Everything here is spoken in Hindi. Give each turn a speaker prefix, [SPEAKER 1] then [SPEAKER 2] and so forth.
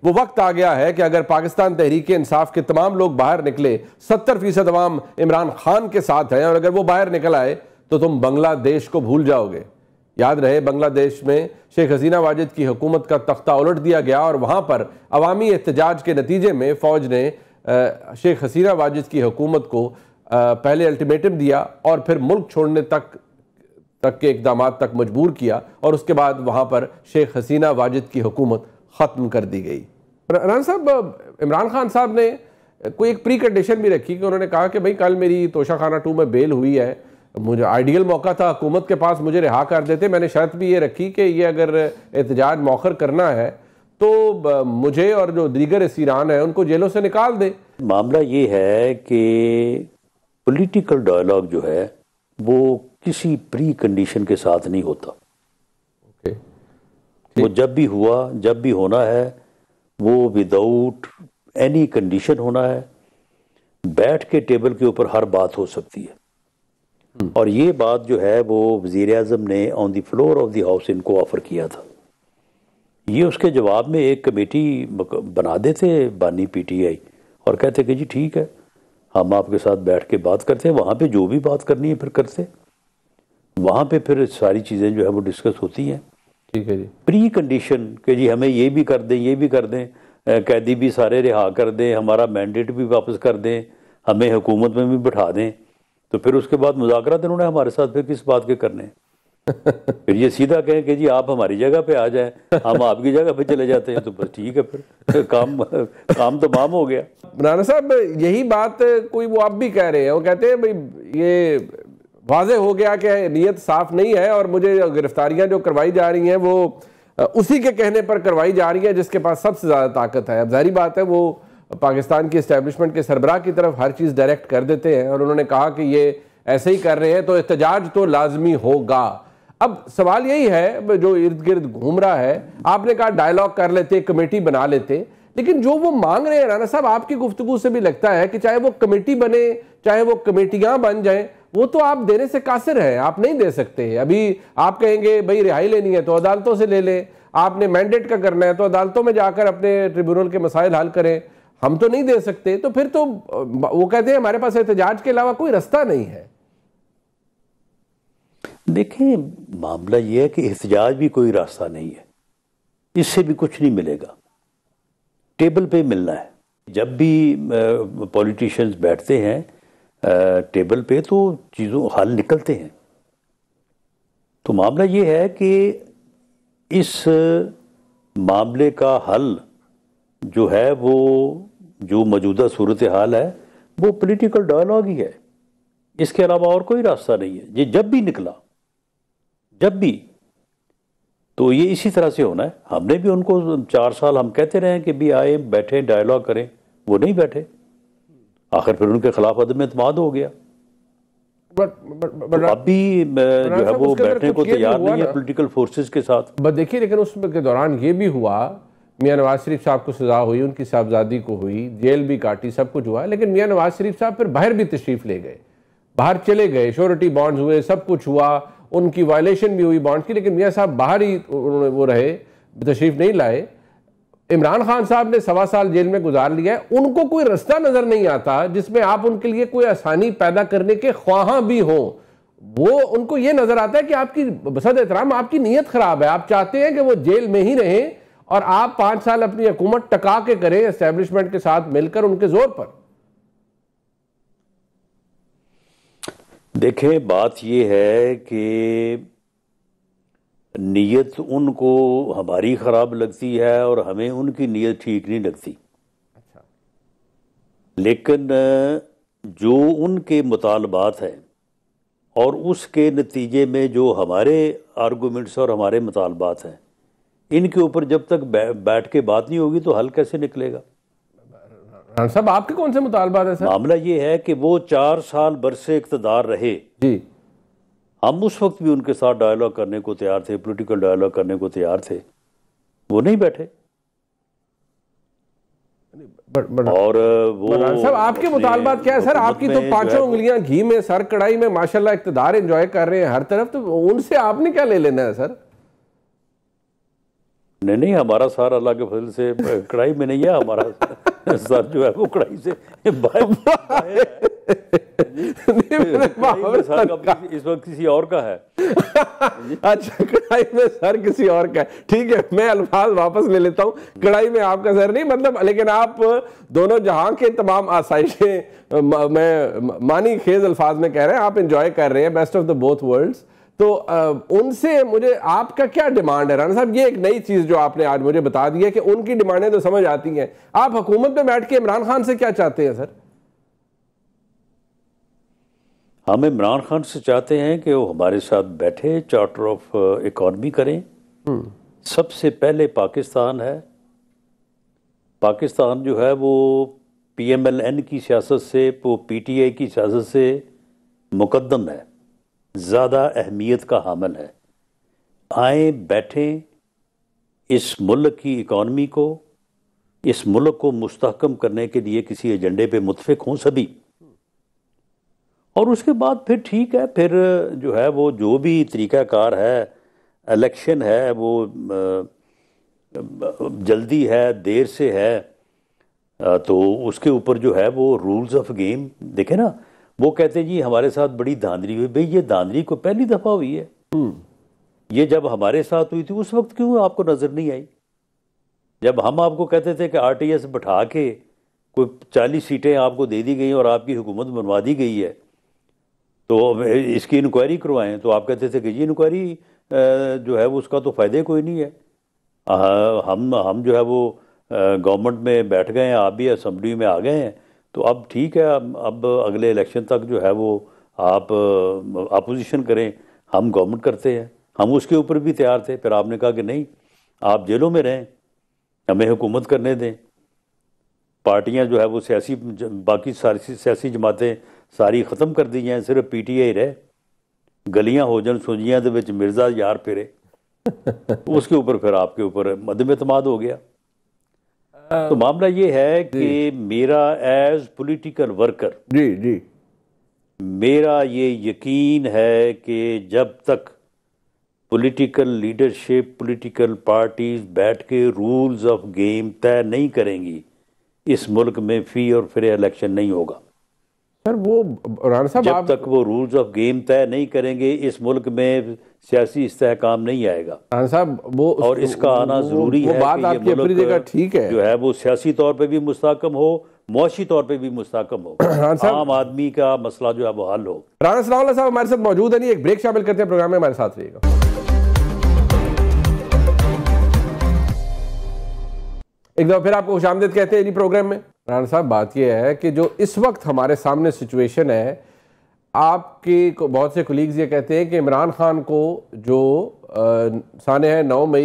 [SPEAKER 1] वो वक्त आ गया है कि अगर पाकिस्तान तहरीक इंसाफ के तमाम लोग बाहर निकले, 70% अवाम इमरान खान के साथ हैं, और अगर वो बाहर निकल आए तो तुम बांग्लादेश को भूल जाओगे। याद रहे, बांग्लादेश में शेख हसीना वाजिद की हुकूमत का तख्ता उलट दिया गया और वहाँ पर अवामी एहतजाज के नतीजे में फ़ौज ने शेख हसीना वाजिद की हुकूमत को पहले अल्टीमेटम दिया और फिर मुल्क छोड़ने तक के इकदाम तक मजबूर किया, और उसके बाद वहाँ पर शेख हसीना वाजिद की हुकूमत ख़त्म कर दी गई। राना साहब, इमरान खान साहब ने कोई एक प्री कंडीशन भी रखी कि उन्होंने कहा कि भाई कल मेरी तोशाखाना 2 में बेल हुई है, मुझे आइडियल मौका था हुकूमत के पास, मुझे रिहा कर देते। मैंने शर्त भी ये रखी कि ये अगर एहतजाज मौखर करना है तो मुझे और जो दीगर असीरान हैं उनको जेलों से निकाल दे।
[SPEAKER 2] मामला ये है कि पॉलिटिकल डायलॉग जो है वो किसी प्री कंडीशन के साथ नहीं होता। वो जब भी हुआ, जब भी होना है, वो विदाउट एनी कंडीशन होना है। बैठ के टेबल के ऊपर हर बात हो सकती है, और ये बात जो है वो वज़ीर आज़म ने on the floor of the house इनको ऑफर किया था। ये उसके जवाब में एक कमेटी बना देते बानी पीटीआई और कहते कि जी ठीक है, हम आपके साथ बैठ के बात करते हैं, वहाँ पे जो भी बात करनी है फिर करते, वहाँ पे फिर सारी चीज़ें जो है वो डिस्कस होती हैं।
[SPEAKER 1] ठीक है जी।
[SPEAKER 2] प्री कंडीशन कि जी हमें ये भी कर दें, ये भी कर दें, कैदी भी सारे रिहा कर दें, हमारा मैंडेट भी वापस कर दें, हमें हुकूमत में भी बिठा दें, तो फिर उसके बाद मुज़ाकरात इन्होंने हमारे साथ फिर किस बात के करने फिर ये सीधा कहें कि जी आप हमारी जगह पे आ जाएं, हम आपकी जगह पे चले जाते हैं, तो बस ठीक है, फिर काम तमाम हो गया।
[SPEAKER 1] राना साहब, यही बात कोई वो आप भी कह रहे हैं, वो कहते हैं भाई ये वाज़े हो गया कि नीयत साफ नहीं है और मुझे गिरफ्तारियां जो करवाई जा रही हैं वो उसी के कहने पर करवाई जा रही है जिसके पास सबसे ज़्यादा ताकत है। अब जाहिर बात है वो पाकिस्तान की इस्टेब्लिशमेंट के सरबराह की तरफ हर चीज़ डायरेक्ट कर देते हैं, और उन्होंने कहा कि ये ऐसे ही कर रहे हैं तो एहतजाज तो लाजमी होगा। अब सवाल यही है जो इर्द गिर्द घूम रहा है, आपने कहा डायलॉग कर लेते, कमेटी बना लेते, लेकिन जो वो मांग रहे हैं राना साहब, आपकी गुफ्तगू से भी लगता है कि चाहे वो कमेटी बने, चाहे वो कमेटियां बन जाएं, वो तो आप देने से कासिर हैं, आप नहीं दे सकते। अभी आप कहेंगे भाई रिहाई लेनी है तो अदालतों से ले लें, आपने मैंडेट का करना है तो अदालतों में जाकर अपने ट्रिब्यूनल के मसाइल हल करें, हम तो नहीं दे सकते। तो फिर तो वो कहते हैं हमारे पास एहतजाज के अलावा कोई रास्ता नहीं है।
[SPEAKER 2] देखें, मामला यह है कि एहतजाज भी कोई रास्ता नहीं है, इससे भी कुछ नहीं मिलेगा, टेबल पे मिलना है। जब भी पॉलिटिशियंस बैठते हैं टेबल पे तो चीज़ों हल निकलते हैं। तो मामला ये है कि इस मामले का हल जो है वो जो मौजूदा सूरत हाल है वो पॉलिटिकल डायलॉग ही है, इसके अलावा और कोई रास्ता नहीं है। ये जब भी निकला, जब भी, तो ये इसी तरह से होना है। हमने भी उनको 4 साल हम कहते रहे कि भी आए, बैठे, डायलॉग करें, वो नहीं बैठे, आखिर फिर उनके खिलाफ अदम एतमाद हो गया। तो अब भी जो है वो बैठने को तैयार नहीं है पॉलिटिकल फोर्सेस के साथ।
[SPEAKER 1] बस देखिए, लेकिन उसमें के दौरान ये भी हुआ, मियां नवाज शरीफ साहब को सजा हुई, उनकी साहबजादी को हुई, जेल भी काटी, सब कुछ हुआ, लेकिन मियां नवाज शरीफ साहब फिर बाहर भी तशरीफ ले गए, बाहर चले गए, श्योरिटी बॉन्ड्स हुए, सब कुछ हुआ, उनकी वायलेशन भी हुई बॉन्ड्स की, लेकिन मियां साहब बाहर ही उन्होंने वो रहे, तशरीफ नहीं लाए। इमरान खान साहब ने 1.25 साल जेल में गुजार लिया है, उनको कोई रास्ता नजर नहीं आता जिसमें आप उनके लिए कोई आसानी पैदा करने के ख्वाहां भी हो। वो उनको ये नजर आता है कि आपकी बसद एहतराम, आपकी नीयत खराब है, आप चाहते हैं कि वो जेल में ही रहें और आप 5 साल अपनी हुकूमत टका के करें एस्टेब्लिशमेंट के साथ मिलकर उनके जोर पर।
[SPEAKER 2] देखें, बात यह है कि नीयत उनको हमारी खराब लगती है और हमें उनकी नीयत ठीक नहीं लगती।
[SPEAKER 1] अच्छा।
[SPEAKER 2] लेकिन जो उनके मुतालबात हैं और उसके नतीजे में जो हमारे आर्गूमेंट्स और हमारे मुतालबात हैं, इनके ऊपर जब तक बैठ के बात नहीं होगी तो हल कैसे निकलेगा?
[SPEAKER 1] साहब, आपके कौन से मुतालबात है सर?
[SPEAKER 2] मामला ये है कि वो 4 साल बरसे इक़्तिदार रहे
[SPEAKER 1] जी,
[SPEAKER 2] हम उस वक्त भी उनके साथ डायलॉग करने को तैयार थे, पॉलिटिकल डायलॉग करने को तैयार थे, वो नहीं बैठे। और वो
[SPEAKER 1] सब आपके मुतालबात क्या है सर? आपकी तो 5 उंगलियां घी में, सर कढ़ाई में, माशाल्लाह इक़्तिदार एंजॉय कर रहे हैं हर तरफ, तो उनसे आपने क्या ले लेना है सर?
[SPEAKER 2] नहीं, हमारा सार अल्लाह के फजल से कढ़ाई में नहीं है, हमारा सर जो है वो कढ़ाई से बाहर है। इस वक्त किसी और का है।
[SPEAKER 1] अच्छा, कढ़ाई में सर किसी और का है, ठीक है, मैं अल्फाज वापस ले लेता हूँ, कढ़ाई में आपका सर नहीं, मतलब लेकिन आप दोनों जहां के तमाम आसाइशें मैं मानी खेज अल्फाज में कह रहे हैं, आप इंजॉय कर रहे हैं, best of the both worlds. तो उनसे मुझे आपका क्या डिमांड है राना साहब? ये एक नई चीज जो आपने आज मुझे बता दी है कि उनकी डिमांडें तो समझ आती हैं, आप हुकूमत में बैठ के इमरान खान से क्या चाहते हैं सर?
[SPEAKER 2] हम इमरान खान से चाहते हैं कि वो हमारे साथ बैठे, चार्टर ऑफ इकॉनमी करें। सबसे पहले पाकिस्तान है, पाकिस्तान जो है वो PMLN की सियासत से, वो PTI की सियासत से मुकद्दम है, ज़्यादा अहमियत का हामिल है। आए बैठें, इस मुल्क की इकॉनमी को, इस मुल्क को मुस्तहकम करने के लिए किसी एजेंडे पे मुत्फिक हों सभी, और उसके बाद फिर ठीक है, फिर जो है वो जो भी तरीक़ाकार है, इलेक्शन है, वो जल्दी है, देर से है, तो उसके ऊपर जो है वो रूल्स ऑफ गेम देखें ना। वो कहते हैं जी हमारे साथ बड़ी धांधली हुई, भाई ये धांधली को पहली दफ़ा हुई है। ये जब हमारे साथ हुई थी उस वक्त क्यों आपको नज़र नहीं आई? जब हम आपको कहते थे कि RTS बैठा के कोई 40 सीटें आपको दे दी गई और आपकी हुकूमत बनवा दी गई है, तो इसकी इंक्वायरी करवाएं, तो आप कहते थे कि जी इंक्वायरी जो है वो उसका तो फ़ायदे कोई नहीं है। हम जो है वो गवर्नमेंट में बैठ गए हैं, आप भी असम्बली में आ गए हैं, तो अब ठीक है, अब अगले इलेक्शन तक जो है वो आप अपोजिशन करें, हम गवर्नमेंट करते हैं। हम उसके ऊपर भी तैयार थे, फिर आपने कहा कि नहीं, आप जेलों में रहें, हमें हुकूमत करने दें। पार्टियां जो है वो सियासी, बाकी सारी सियासी जमातें सारी ख़त्म कर दी जाएँ, सिर्फ PTI रहे, गलियां हो जान सुंजियां दे विच मिर्जा यार फिरे। उसके ऊपर फिर आपके ऊपर मदम एतमाद हो गया। तो मामला ये है कि मेरा एज पॉलिटिकल वर्कर,
[SPEAKER 1] जी
[SPEAKER 2] मेरा ये यकीन है कि जब तक पॉलिटिकल लीडरशिप, पॉलिटिकल पार्टीज बैठ के रूल्स ऑफ गेम तय नहीं करेंगी, इस मुल्क में फ्री और फेयर इलेक्शन नहीं होगा।
[SPEAKER 1] सर वो राना साहब,
[SPEAKER 2] जब तक वो रूल्स ऑफ गेम तय नहीं करेंगे, इस मुल्क में सियासी इस्तेहकाम नहीं आएगा
[SPEAKER 1] राना साहब। वो
[SPEAKER 2] और इसका आना जरूरी है
[SPEAKER 1] बात
[SPEAKER 2] कि
[SPEAKER 1] आपकी अपनी जगह ठीक है,
[SPEAKER 2] जो है वो सियासी तौर पे भी मुस्तहकम हो, मुआशी तौर पे भी मुस्तहकम हो, आम आदमी का मसला जो है वो हल हो।
[SPEAKER 1] राना सनाउल्लाह साहब हमारे साथ मौजूद है, नहीं एक ब्रेक शामिल करते हैं प्रोग्राम में, हमारे साथ रहिएगा। एक दफा फिर आपको खुशामदीद कहते हैं जी प्रोग्राम में। राना साहब, बात यह है कि जो इस वक्त हमारे सामने सिचुएशन है, आपके बहुत से कोलीग्स ये कहते हैं कि इमरान खान को जो साने है 9 मई